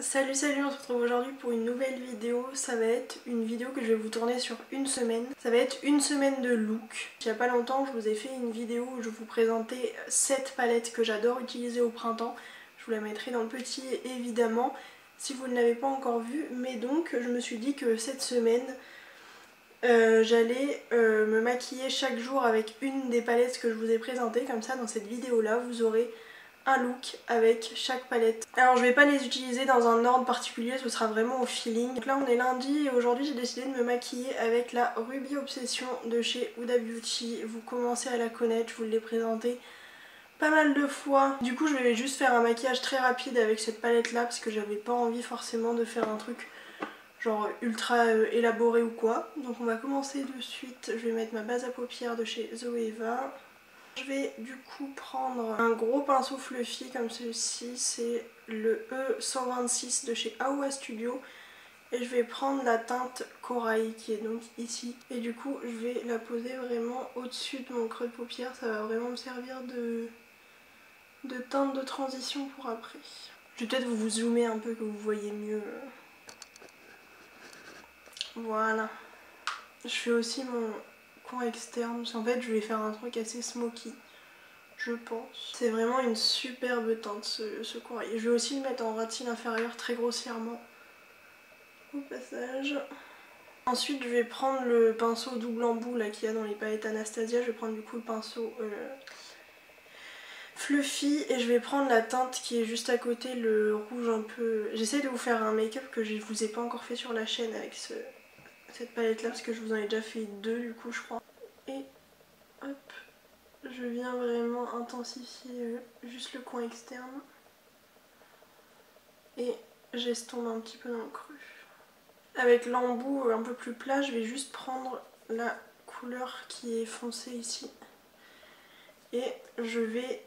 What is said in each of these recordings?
Salut, on se retrouve aujourd'hui pour une nouvelle vidéo. Ça va être une vidéo que je vais vous tourner sur une semaine. Ça va être une semaine de look. Il y a pas longtemps, je vous ai fait une vidéo où je vous présentais 7 palettes que j'adore utiliser au printemps. Je vous la mettrai dans le petit évidemment si vous ne l'avez pas encore vue. Mais donc, je me suis dit que cette semaine, j'allais me maquiller chaque jour avec une des palettes que je vous ai présentées. Comme ça, dans cette vidéo là, vous aurez un look avec chaque palette. Alors je vais pas les utiliser dans un ordre particulier, ce sera vraiment au feeling. Donc là on est lundi et aujourd'hui j'ai décidé de me maquiller avec la Ruby Obsession de chez Huda Beauty. Vous commencez à la connaître, je vous l'ai présentée pas mal de fois. Du coup je vais juste faire un maquillage très rapide avec cette palette là parce que j'avais pas envie forcément de faire un truc genre ultra élaboré ou quoi. Donc on va commencer de suite. Je vais mettre ma base à paupières de chez Zoeva. Je vais du coup prendre un gros pinceau fluffy comme celui-ci, c'est le E126 de chez Aowa Studio. Et je vais prendre la teinte Corail qui est donc ici. Et du coup je vais la poser vraiment au-dessus de mon creux de paupière, ça va vraiment me servir de teinte de transition pour après. Je vais peut-être vous zoomer un peu que vous voyez mieux. Voilà. Je fais aussi mon coin externe, parce qu'en fait je vais faire un truc assez smoky. Je pense. C'est vraiment une superbe teinte ce corail. Je vais aussi le mettre en ratine inférieure très grossièrement au passage. Ensuite je vais prendre le pinceau double embout là qu'il y a dans les palettes Anastasia. Je vais prendre du coup le pinceau fluffy et je vais prendre la teinte qui est juste à côté, le rouge un peu. J'essaie de vous faire un make-up que je vous ai pas encore fait sur la chaîne avec cette palette là parce que je vous en ai déjà fait deux du coup je crois. Et hop. Je viens vraiment intensifier juste le coin externe et j'estompe un petit peu dans le creux. Avec l'embout un peu plus plat, je vais juste prendre la couleur qui est foncée ici et je vais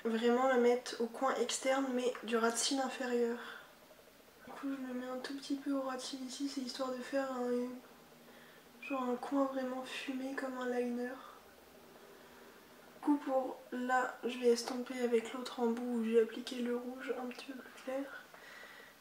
vraiment la mettre au coin externe mais du ras de cils inférieur. Du coup je le mets un tout petit peu au ras de cils ici, c'est histoire de faire genre un coin vraiment fumé comme un liner. Du coup pour là je vais estomper avec l'autre embout où j'ai appliqué le rouge un petit peu plus clair.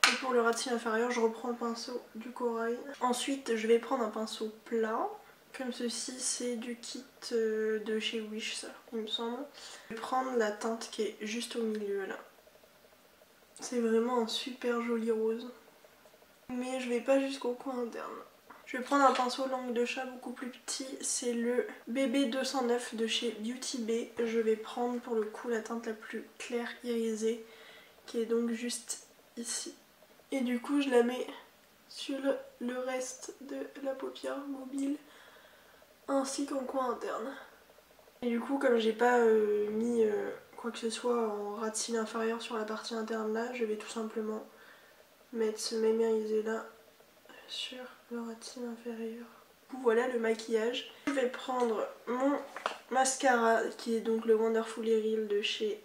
Et pour le ras de cils inférieur je reprends le pinceau du corail. Ensuite je vais prendre un pinceau plat. Comme ceci, c'est du kit de chez Wish ça il me semble. Je vais prendre la teinte qui est juste au milieu là. C'est vraiment un super joli rose. Mais je vais pas jusqu'au coin interne. Je vais prendre un pinceau langue de chat beaucoup plus petit, c'est le BB209 de chez Beauty Bay. Je vais prendre pour le coup la teinte la plus claire irisée qui est donc juste ici. Et du coup je la mets sur le reste de la paupière mobile ainsi qu'en coin interne. Et du coup comme j'ai pas mis quoi que ce soit en ras de cils inférieur sur la partie interne là, je vais tout simplement mettre ce même irisé là sur le ras de cils inférieur. Voilà le maquillage. Je vais prendre mon mascara qui est donc le Wonderful Real de chez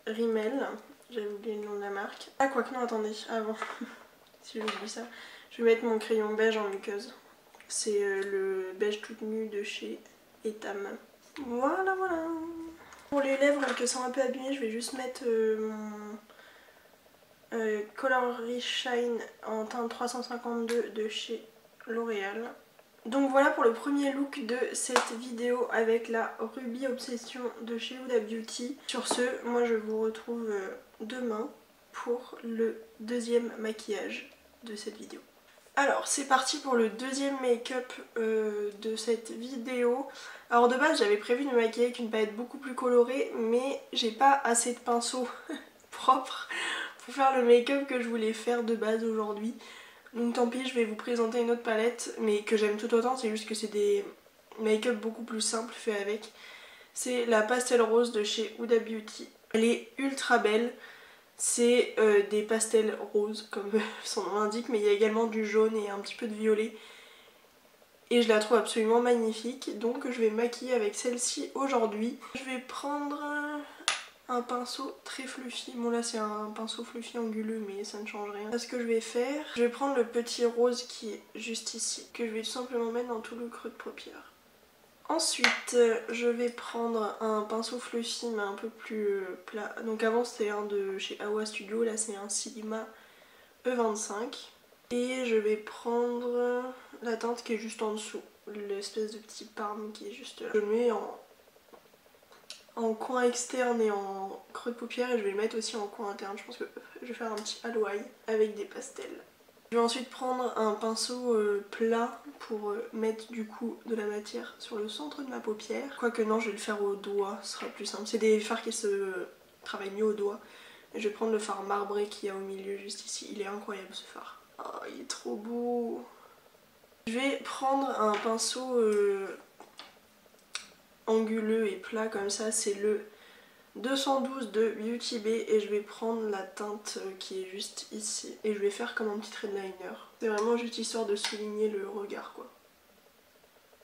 Rimmel. J'avais oublié le nom de la marque. Ah quoique non attendez, avant si j'oublie ça. Je vais mettre mon crayon beige en muqueuse. C'est le beige toute nue de chez Etam. Voilà. Pour les lèvres que sont un peu abîmées, je vais juste mettre mon Color Rich Shine en teinte 352 de chez L'Oréal. Donc voilà pour le premier look de cette vidéo avec la Ruby Obsession de chez Huda Beauty. Sur ce, moi je vous retrouve demain pour le deuxième maquillage de cette vidéo. Alors c'est parti pour le deuxième make-up de cette vidéo. Alors de base j'avais prévu de me maquiller avec une palette beaucoup plus colorée mais j'ai pas assez de pinceaux propres pour faire le make-up que je voulais faire de base aujourd'hui. Donc tant pis, je vais vous présenter une autre palette mais que j'aime tout autant, c'est juste que c'est des make-up beaucoup plus simples faits avec. C'est la Pastel Rose de chez Huda Beauty. Elle est ultra belle. C'est des pastels roses comme son nom l'indique, mais il y a également du jaune et un petit peu de violet. Et je la trouve absolument magnifique, donc je vais maquiller avec celle-ci aujourd'hui. Je vais prendre un pinceau très fluffy. Bon là c'est un pinceau fluffy anguleux mais ça ne change rien. Ce que je vais faire, je vais prendre le petit rose qui est juste ici, que je vais tout simplement mettre dans tout le creux de paupière. Ensuite, je vais prendre un pinceau fluffy mais un peu plus plat. Donc avant c'était un de chez Aowa Studio, là c'est un Sigma E25. Et je vais prendre la teinte qui est juste en dessous, l'espèce de petit parme qui est juste là. Je le mets en coin externe et en creux de paupière et je vais le mettre aussi en coin interne. Je pense que je vais faire un petit halo eye avec des pastels. Je vais ensuite prendre un pinceau plat pour mettre du coup de la matière sur le centre de ma paupière. Quoique non, je vais le faire au doigt, ce sera plus simple. C'est des fards qui se travaillent mieux au doigt. Et je vais prendre le fard marbré qu'il y a au milieu juste ici. Il est incroyable ce fard. Oh, il est trop beau. Je vais prendre un pinceau anguleux et plat comme ça. C'est le 212 de Beauty Bay et je vais prendre la teinte qui est juste ici et je vais faire comme un petit trait de liner. C'est vraiment juste histoire de souligner le regard quoi.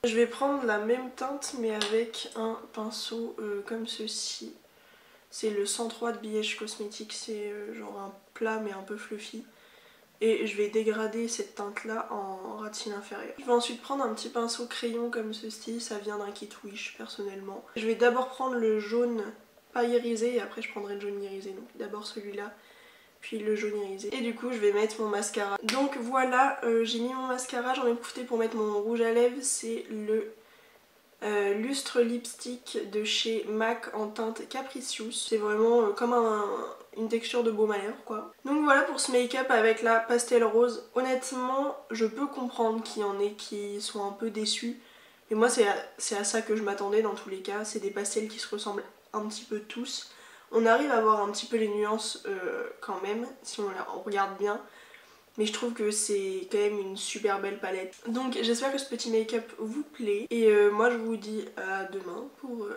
Je vais prendre la même teinte mais avec un pinceau comme ceci. C'est le 103 de BH Cosmetics, c'est genre un plat mais un peu fluffy. Et je vais dégrader cette teinte là en ras de cils inférieur. Je vais ensuite prendre un petit pinceau crayon comme ceci, ça vient d'un kit Wish personnellement. Je vais d'abord prendre le jaune pas irisé et après je prendrai le jaune irisé. Donc d'abord celui-là, puis le jaune irisé. Et du coup je vais mettre mon mascara. Donc voilà, j'ai mis mon mascara, j'en ai profité pour mettre mon rouge à lèvres. C'est le Lustre Lipstick de chez MAC en teinte Capricious. C'est vraiment comme une texture de baume à lèvres quoi. Donc voilà pour ce make-up avec la pastel rose. Honnêtement, je peux comprendre qu'il y en ait qui sont un peu déçus. Et moi c'est à ça que je m'attendais dans tous les cas. C'est des pastels qui se ressemblent un petit peu tous. On arrive à voir un petit peu les nuances quand même, si on regarde bien. Mais je trouve que c'est quand même une super belle palette. Donc j'espère que ce petit make-up vous plaît. Et moi je vous dis à demain pour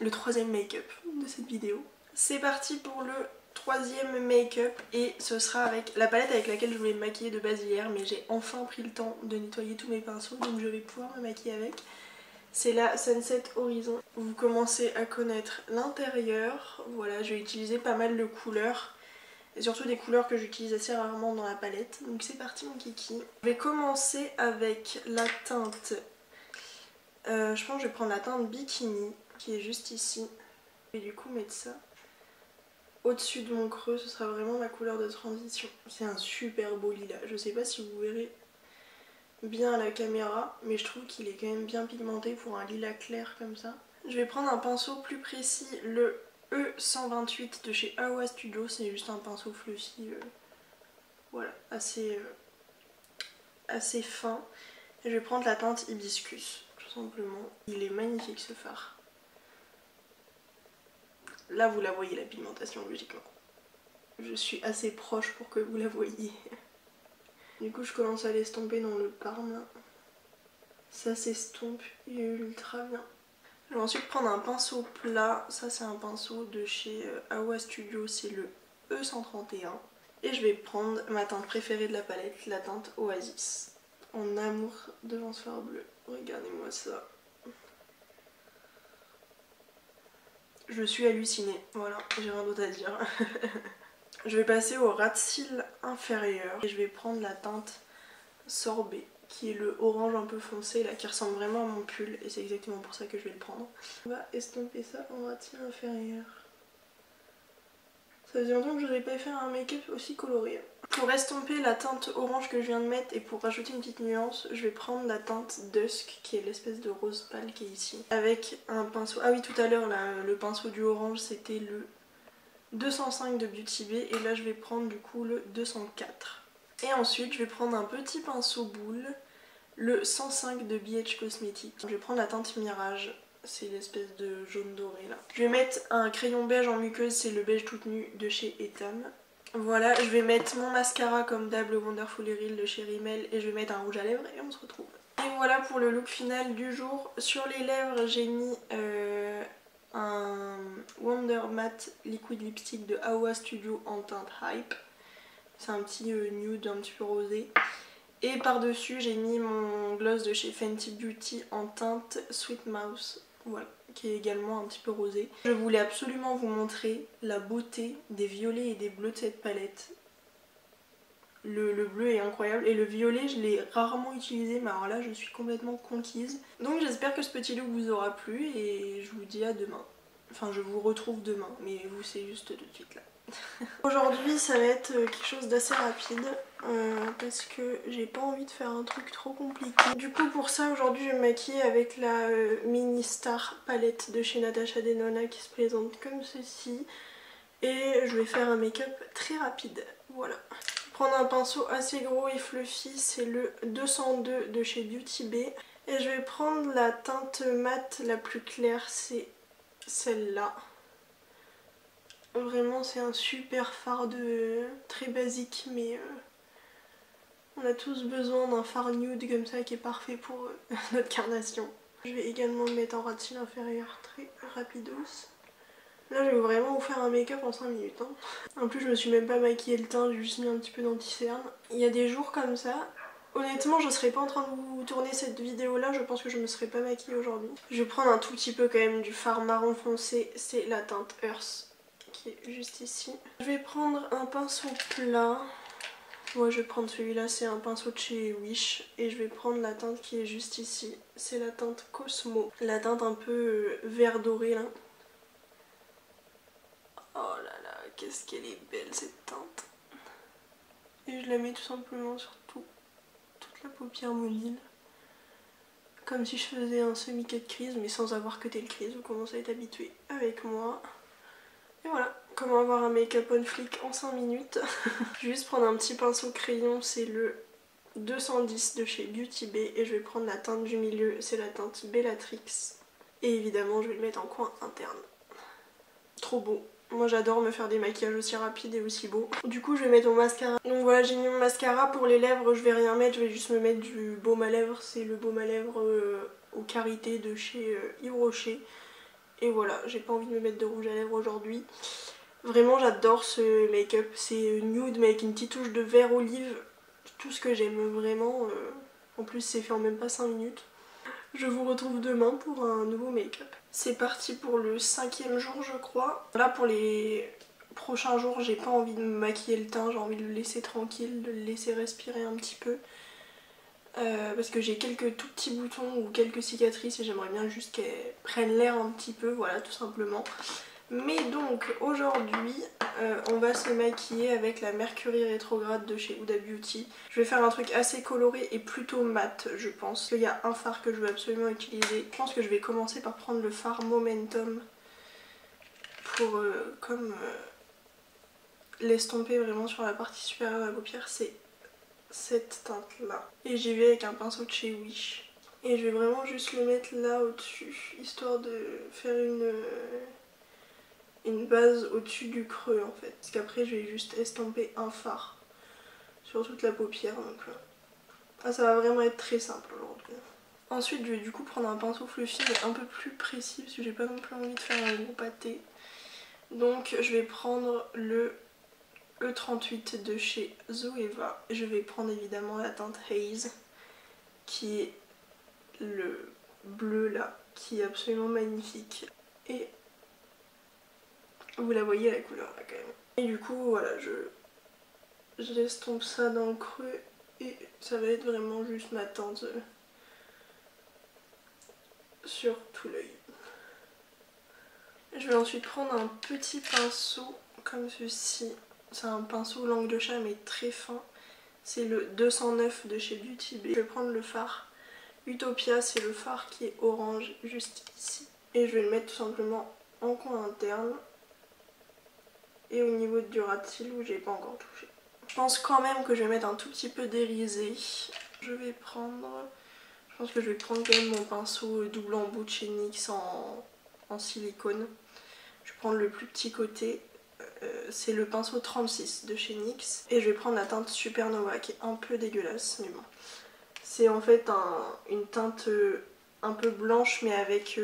le troisième make-up de cette vidéo. C'est parti pour le troisième make-up et ce sera avec la palette avec laquelle je voulais me maquiller de base hier. Mais j'ai enfin pris le temps de nettoyer tous mes pinceaux donc je vais pouvoir me maquiller avec. C'est la Sunset Horizon. Vous commencez à connaître l'intérieur. Voilà, je vais utiliser pas mal de couleurs. Et surtout des couleurs que j'utilise assez rarement dans la palette. Donc c'est parti mon kiki. Je vais commencer avec la teinte. Je pense que je vais prendre la teinte Bikini qui est juste ici. Et du coup mettre ça au-dessus de mon creux. Ce sera vraiment ma couleur de transition. C'est un super beau lilas. Je sais pas si vous verrez bien à la caméra, mais je trouve qu'il est quand même bien pigmenté pour un lilas clair comme ça. Je vais prendre un pinceau plus précis, le E128 de chez Awa Studio. C'est juste un pinceau fluffy, voilà, assez fin. Et je vais prendre la teinte Hibiscus, tout simplement. Il est magnifique ce fard. Là vous la voyez la pigmentation logiquement. Je suis assez proche pour que vous la voyiez. Du coup je commence à l'estomper dans le parme là. Ça s'estompe ultra bien. Je vais ensuite prendre un pinceau plat. Ça c'est un pinceau de chez Awa Studio, c'est le E131. Et je vais prendre ma teinte préférée de la palette, la teinte Oasis. En amour devant ce fard bleu. Regardez-moi ça. Je suis hallucinée. Voilà, j'ai rien d'autre à dire. Je vais passer au ras de cils inférieur. Et je vais prendre la teinte Sorbet, qui est le orange un peu foncé là, qui ressemble vraiment à mon pull. Et c'est exactement pour ça que je vais le prendre. On va estomper ça en ras de cils inférieur. Ça faisait longtemps que je n'avais pas fait un make-up aussi coloré. Pour estomper la teinte orange que je viens de mettre et pour rajouter une petite nuance, je vais prendre la teinte Dusk qui est l'espèce de rose pâle qui est ici. Avec un pinceau, ah oui tout à l'heure le pinceau du orange c'était le 205 de Beauty Bay et là je vais prendre du coup le 204. Et ensuite je vais prendre un petit pinceau boule, le 105 de BH Cosmetics. Je vais prendre la teinte Mirage. C'est l'espèce de jaune doré là. Je vais mettre un crayon beige en muqueuse, c'est le beige toute nue de chez Etam. Voilà, je vais mettre mon mascara comme d'hab, le Wonderful Real de chez Rimmel et je vais mettre un rouge à lèvres et on se retrouve. Et voilà pour le look final du jour. Sur les lèvres, j'ai mis un Wonder Matte Liquid Lipstick de Awa Studio en teinte Hype. C'est un petit nude un petit peu rosé. Et par-dessus, j'ai mis mon gloss de chez Fenty Beauty en teinte Sweet Mouse. Voilà, qui est également un petit peu rosé. Je voulais absolument vous montrer la beauté des violets et des bleus de cette palette. Le bleu est incroyable et le violet je l'ai rarement utilisé mais alors là je suis complètement conquise. Donc j'espère que ce petit look vous aura plu et je vous dis à demain. Enfin je vous retrouve demain mais vous c'est juste tout de suite là. Aujourd'hui ça va être quelque chose d'assez rapide parce que j'ai pas envie de faire un truc trop compliqué. Du coup pour ça aujourd'hui je vais me maquiller avec la Mini Star palette de chez Natasha Denona qui se présente comme ceci. Et je vais faire un make-up très rapide, voilà. Je vais prendre un pinceau assez gros et fluffy, c'est le 202 de chez Beauty Bay. Et je vais prendre la teinte mate la plus claire, c'est celle-là. Vraiment c'est un super fard très basique, mais on a tous besoin d'un fard nude comme ça qui est parfait pour notre carnation. Je vais également me mettre en ras de cils inférieur très rapidos. Là je vais vraiment vous faire un make-up en 5 minutes. Hein. En plus je me suis même pas maquillé le teint, j'ai juste mis un petit peu d'anti-cerne. Il y a des jours comme ça, honnêtement je serais pas en train de vous tourner cette vidéo là, je pense que je me serais pas maquillée aujourd'hui. Je vais prendre un tout petit peu quand même du fard marron foncé, c'est la teinte Earth qui est juste ici. Je vais prendre un pinceau plat. Moi je vais prendre celui-là, c'est un pinceau de chez Wish. Et je vais prendre la teinte qui est juste ici, c'est la teinte Cosmo. La teinte un peu vert doré là. Oh là là, qu'est-ce qu'elle est belle cette teinte. Et je la mets tout simplement sur toute la paupière mobile. Comme si je faisais un semi-cut crease, mais sans avoir cuté le crease. Vous commencez à être habitué avec moi. Et voilà, comment avoir un make-up on flic en 5 minutes. Je vais juste prendre un petit pinceau crayon, c'est le 210 de chez Beauty Bay. Et je vais prendre la teinte du milieu, c'est la teinte Bellatrix. Et évidemment, je vais le mettre en coin interne. Trop beau. Moi j'adore me faire des maquillages aussi rapides et aussi beaux. Du coup je vais mettre mon mascara. Donc voilà, j'ai mis mon mascara. Pour les lèvres je vais rien mettre, je vais juste me mettre du baume à lèvres. C'est le baume à lèvres aux Karité de chez Yves Rocher. Et voilà, j'ai pas envie de me mettre de rouge à lèvres aujourd'hui. Vraiment j'adore ce make-up. C'est nude mais avec une petite touche de vert olive. Tout ce que j'aime vraiment. En plus c'est fait en même pas 5 minutes. Je vous retrouve demain pour un nouveau make-up. C'est parti pour le 5e jour je crois. Là pour les prochains jours j'ai pas envie de me maquiller le teint, j'ai envie de le laisser tranquille, de le laisser respirer un petit peu. Parce que j'ai quelques tout petits boutons ou quelques cicatrices et j'aimerais bien juste qu'elles prennent l'air un petit peu, voilà tout simplement. Mais donc aujourd'hui on va se maquiller avec la Mercury rétrograde de chez Huda Beauty. Je vais faire un truc assez coloré et plutôt mat je pense. Il y a un fard que je veux absolument utiliser. Je pense que je vais commencer par prendre le fard Momentum pour l'estomper vraiment sur la partie supérieure de la paupière. C'est cette teinte là. Et j'y vais avec un pinceau de chez Wish. Et je vais vraiment juste le mettre là au-dessus, histoire de faire une base au-dessus du creux en fait. Parce qu'après je vais juste estomper un fard sur toute la paupière. Donc ça va vraiment être très simple aujourd'hui. Ensuite je vais du coup prendre un pinceau fluffy mais un peu plus précis parce que j'ai pas non plus envie de faire un gros pâté. Donc je vais prendre le E38 de chez Zoeva. Je vais prendre évidemment la teinte Haze qui est le bleu là, qui est absolument magnifique. Et vous la voyez la couleur là quand même. Et du coup voilà, j'estompe ça dans le creux et ça va être vraiment juste ma teinte sur tout l'œil. Je vais ensuite prendre un petit pinceau comme ceci. C'est un pinceau langue de chat mais très fin. C'est le 209 de chez Beauty Bay. Je vais prendre le fard Utopia, c'est le fard qui est orange juste ici. Et je vais le mettre tout simplement en coin interne. Et au niveau du ras de cils où j'ai pas encore touché. Je pense quand même que je vais mettre un tout petit peu d'irisé. Je pense que je vais prendre quand même mon pinceau double embout de chez NYX en silicone. Je vais prendre le plus petit côté. C'est le pinceau 36 de chez NYX. Et je vais prendre la teinte Supernova qui est un peu dégueulasse mais bon. C'est en fait une teinte un peu blanche mais avec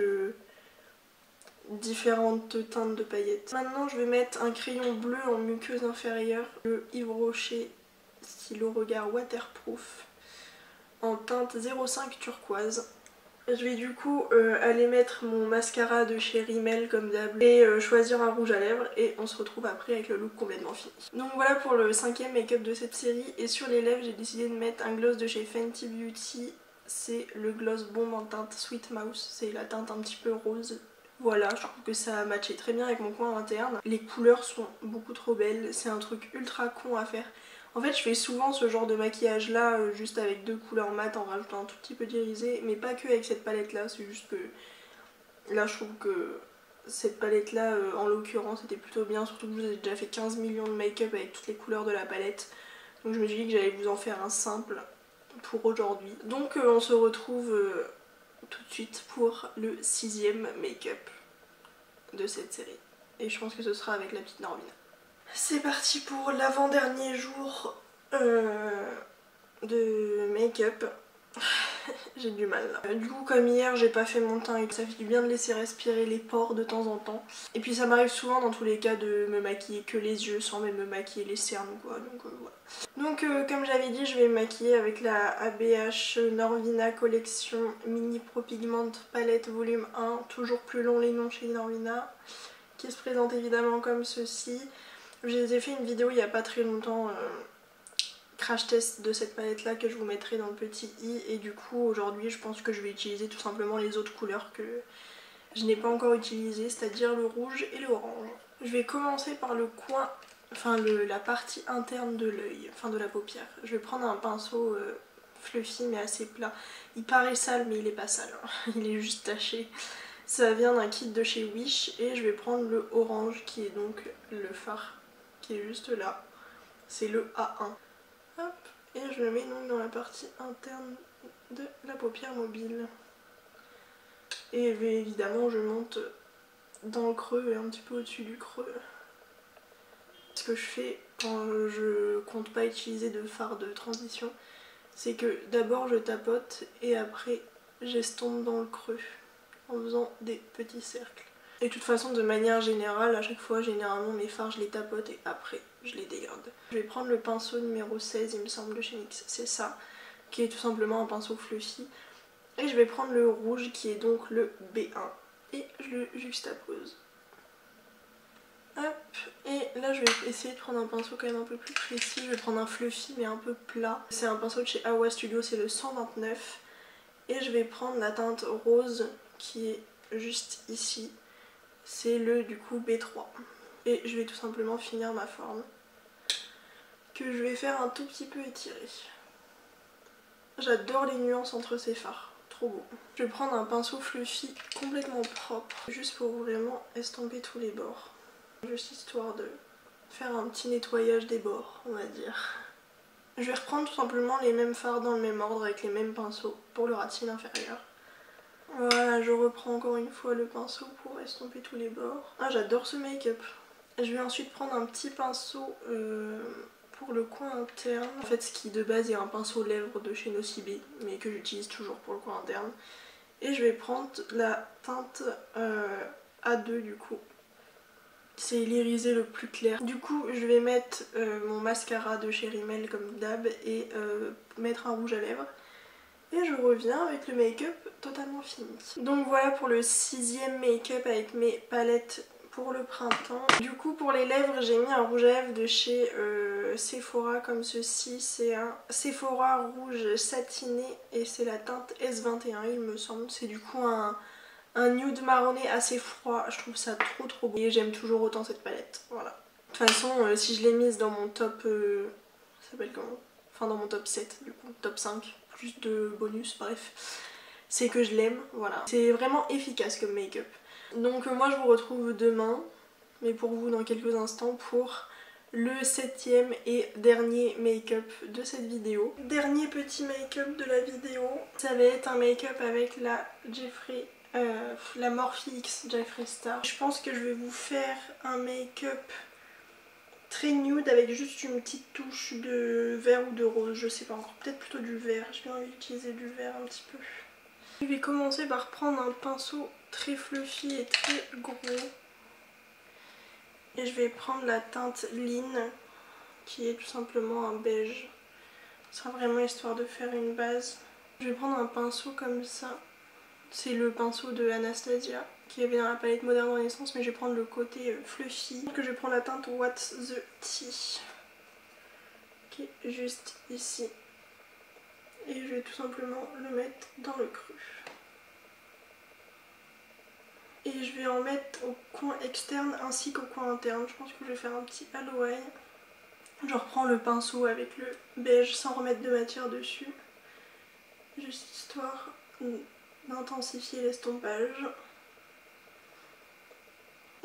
différentes teintes de paillettes. Maintenant je vais mettre un crayon bleu en muqueuse inférieure, le Yves Rocher stylo regard waterproof en teinte 05 turquoise. Je vais du coup aller mettre mon mascara de chez Rimmel comme d'hab et choisir un rouge à lèvres et on se retrouve après avec le look complètement fini. Donc voilà pour le 5e make-up de cette série et sur les lèvres j'ai décidé de mettre un gloss de chez Fenty Beauty. C'est le gloss bombe en teinte Sweet Mouse, c'est la teinte un petit peu rose Voilà, je trouve que ça matchait très bien avec mon coin interne. Les couleurs sont beaucoup trop belles, c'est un truc ultra con à faire. En fait je fais souvent ce genre de maquillage là juste avec 2 couleurs mat en rajoutant un tout petit peu d'irisé, mais pas que avec cette palette là, c'est juste que là je trouve que cette palette là en l'occurrence était plutôt bien, surtout que vous avez déjà fait 15 millions de make-up avec toutes les couleurs de la palette. Donc je me suis dit que j'allais vous en faire un simple pour aujourd'hui. Donc on se retrouve tout de suite pour le 6e make-up de cette série. Et je pense que ce sera avec la petite Norvina. C'est parti pour l'avant-dernier jour de make-up. J'ai du mal là. Du coup comme hier j'ai pas fait mon teint et ça fait du bien de laisser respirer les pores de temps en temps. Et puis ça m'arrive souvent dans tous les cas de me maquiller que les yeux sans même me maquiller les cernes ou quoi. Donc voilà. Donc comme j'avais dit je vais me maquiller avec la ABH Norvina Collection Mini Pro Pigment Palette Volume 1. Toujours plus long les noms chez Norvina. Qui se présente évidemment comme ceci. Je les ai fait une vidéo il n'y a pas très longtemps, crash test de cette palette là que je vous mettrai dans le petit i, et du coup aujourd'hui je pense que je vais utiliser tout simplement les autres couleurs que je n'ai pas encore utilisées, c'est-à-dire le rouge et le orange. Je vais commencer par le coin, enfin la partie interne de l'œil, enfin de la paupière. Je vais prendre un pinceau fluffy mais assez plat. Il paraît sale mais il est pas sale, hein. Il est juste taché. Ça vient d'un kit de chez Wish et je vais prendre le orange qui est donc le fard qui est juste là. C'est le A1. Hop, et je le mets donc dans la partie interne de la paupière mobile. Et évidemment je monte dans le creux et un petit peu au-dessus du creux. Ce que je fais quand je compte pas utiliser de fard de transition, c'est que d'abord je tapote et après j'estompe dans le creux en faisant des petits cercles. Et de toute façon de manière générale à chaque fois généralement mes fards je les tapote et après je les dégrade. Je vais prendre le pinceau numéro 16 il me semble de chez NYX, c'est ça, qui est tout simplement un pinceau fluffy. Et je vais prendre le rouge qui est donc le B1 et je le juxtapose. Hop, et là je vais essayer de prendre un pinceau quand même un peu plus précis, je vais prendre un fluffy mais un peu plat. C'est un pinceau de chez Awa Studio, c'est le 129. Et je vais prendre la teinte rose qui est juste ici. C'est le du coup B3. Et je vais tout simplement finir ma forme, que je vais faire un tout petit peu étirer. J'adore les nuances entre ces fards, trop beau. Je vais prendre un pinceau fluffy complètement propre, juste pour vraiment estomper tous les bords. Juste histoire de faire un petit nettoyage des bords, on va dire. Je vais reprendre tout simplement les mêmes fards dans le même ordre avec les mêmes pinceaux pour le ras de cils inférieur. Voilà, je reprends encore une fois le pinceau pour estomper tous les bords. Ah, j'adore ce make-up. Je vais ensuite prendre un petit pinceau pour le coin interne. En fait, ce qui de base est un pinceau lèvres de chez Nocibé, mais que j'utilise toujours pour le coin interne. Et je vais prendre la teinte A2 du coup. C'est l'irisé le plus clair. Du coup, je vais mettre mon mascara de chez Rimmel comme d'hab et mettre un rouge à lèvres. Et je reviens avec le make-up totalement fini. Donc voilà pour le 6e make-up avec mes palettes pour le printemps. Du coup pour les lèvres j'ai mis un rouge à lèvres de chez Sephora comme ceci. C'est un Sephora rouge satiné et c'est la teinte S21 il me semble. C'est du coup un nude marronné assez froid. Je trouve ça trop beau et j'aime toujours autant cette palette. Voilà. De toute façon si je l'ai mise dans mon top... ça s'appelle comment? Enfin dans mon top 7 du coup, top 5. Plus de bonus, bref, c'est que je l'aime, voilà. C'est vraiment efficace comme make-up. Donc moi je vous retrouve demain, mais pour vous dans quelques instants, pour le 7e et dernier make-up de cette vidéo. Dernier petit make-up de la vidéo, ça va être un make-up avec la la Morphe X Jeffree Star. Je pense que je vais vous faire un make-up très nude avec juste une petite touche de vert ou de rose, je sais pas encore, peut-être plutôt du vert, j'ai bien envie d'utiliser du vert un petit peu. Je vais commencer par prendre un pinceau très fluffy et très gros et je vais prendre la teinte Lean qui est tout simplement un beige. Ce sera vraiment histoire de faire une base. Je vais prendre un pinceau comme ça, c'est le pinceau de Anastasia qui avait dans la palette Moderne Renaissance, mais je vais prendre le côté fluffy. Donc je vais prendre la teinte What's the Tea qui est juste ici. Et je vais tout simplement le mettre dans le creux. Et et je vais en mettre au coin externe ainsi qu'au coin interne. Je pense que je vais faire un petit halo eye. Je reprends le pinceau avec le beige sans remettre de matière dessus, juste histoire d'intensifier l'estompage.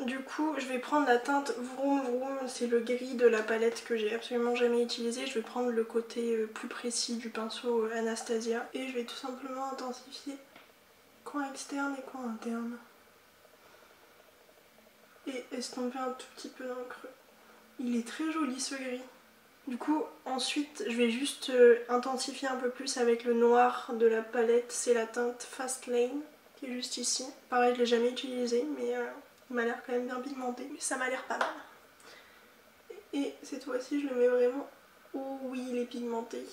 Du coup je vais prendre la teinte Vroom Vroom, c'est le gris de la palette que j'ai absolument jamais utilisé. Je vais prendre le côté plus précis du pinceau Anastasia et je vais tout simplement intensifier coin externe et coin interne. Et estomper un tout petit peu dans le creux. Il est très joli ce gris. Du coup ensuite je vais juste intensifier un peu plus avec le noir de la palette, c'est la teinte Fast Lane qui est juste ici. Pareil je l'ai jamais utilisé mais il m'a l'air quand même bien pigmenté, mais ça m'a l'air pas mal. Et cette fois-ci je le mets vraiment, oh oui il est pigmenté.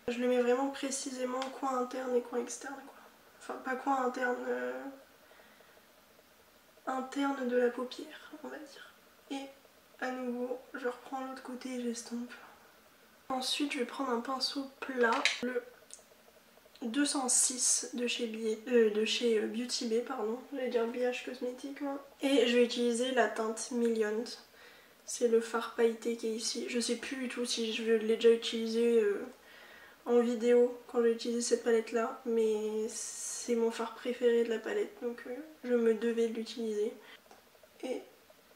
Je le mets vraiment précisément coin interne et coin externe quoi. Enfin pas coin interne, interne de la paupière on va dire. Et à nouveau je reprends l'autre côté et j'estompe. Ensuite je vais prendre un pinceau plat, le 206 de chez Beauty Bay, pardon, j'allais dire BH Cosmétique moi. Et je vais utiliser la teinte Millions. C'est le fard pailleté qui est ici. Je sais plus du tout si je l'ai déjà utilisé en vidéo quand j'ai utilisé cette palette là, mais c'est mon fard préféré de la palette donc je me devais de l'utiliser. Et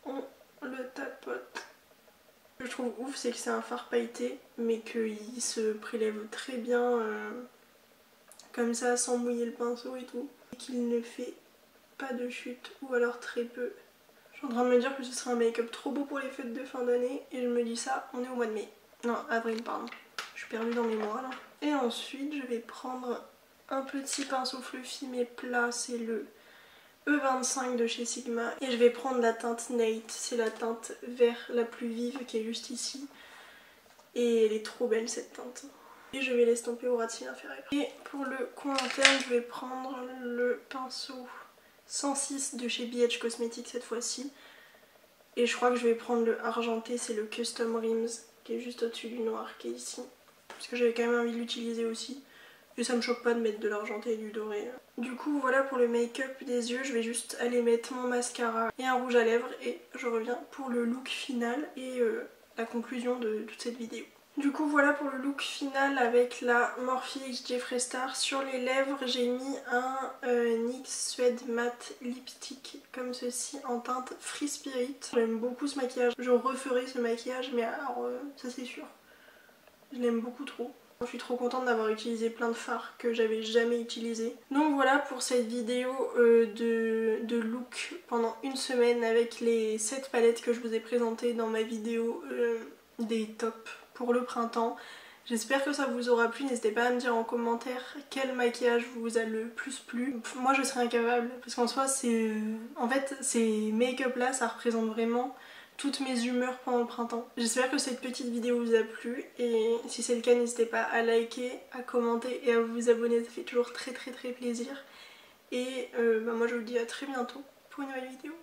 on le tapote. Ce que je trouve ouf c'est que c'est un fard pailleté mais qu'il se prélève très bien comme ça sans mouiller le pinceau et tout. Et qu'il ne fait pas de chute ou alors très peu. Je suis en train de me dire que ce serait un make-up trop beau pour les fêtes de fin d'année et je me dis ça, on est au mois de mai. Non, avril pardon. Je suis perdue dans mes mois là. Et ensuite je vais prendre un petit pinceau fluffy mais plat, c'est le E25 de chez Sigma. Et je vais prendre la teinte Nate, c'est la teinte vert la plus vive qui est juste ici. Et elle est trop belle cette teinte. Et je vais l'estomper au ras de cils inférieur. Et pour le coin interne je vais prendre le pinceau 106 de chez BH Cosmétique cette fois-ci. Et je crois que je vais prendre le argenté, c'est le Custom Rims qui est juste au-dessus du noir qui est ici. Parce que j'avais quand même envie de l'utiliser aussi. Et ça me choque pas de mettre de l'argenté et du doré. Du coup voilà pour le make-up des yeux, je vais juste aller mettre mon mascara et un rouge à lèvres et je reviens pour le look final et la conclusion de toute cette vidéo. Du coup voilà pour le look final avec la Morphe X Jeffree Star. Sur les lèvres j'ai mis un NYX Suede Matte Lipstick comme ceci en teinte Free Spirit. J'aime beaucoup ce maquillage, je referai ce maquillage mais alors ça c'est sûr. Je l'aime beaucoup trop. Je suis trop contente d'avoir utilisé plein de fards que j'avais jamais utilisé. Donc voilà pour cette vidéo de look pendant une semaine avec les 7 palettes que je vous ai présentées dans ma vidéo des tops pour le printemps. J'espère que ça vous aura plu, n'hésitez pas à me dire en commentaire quel maquillage vous a le plus plu. Moi je serais incapable parce qu'en soi c'est... En fait ces make-up là ça représente vraiment toutes mes humeurs pendant le printemps. J'espère que cette petite vidéo vous a plu et si c'est le cas n'hésitez pas à liker, à commenter et à vous abonner, ça fait toujours très plaisir. Et moi je vous dis à très bientôt pour une nouvelle vidéo.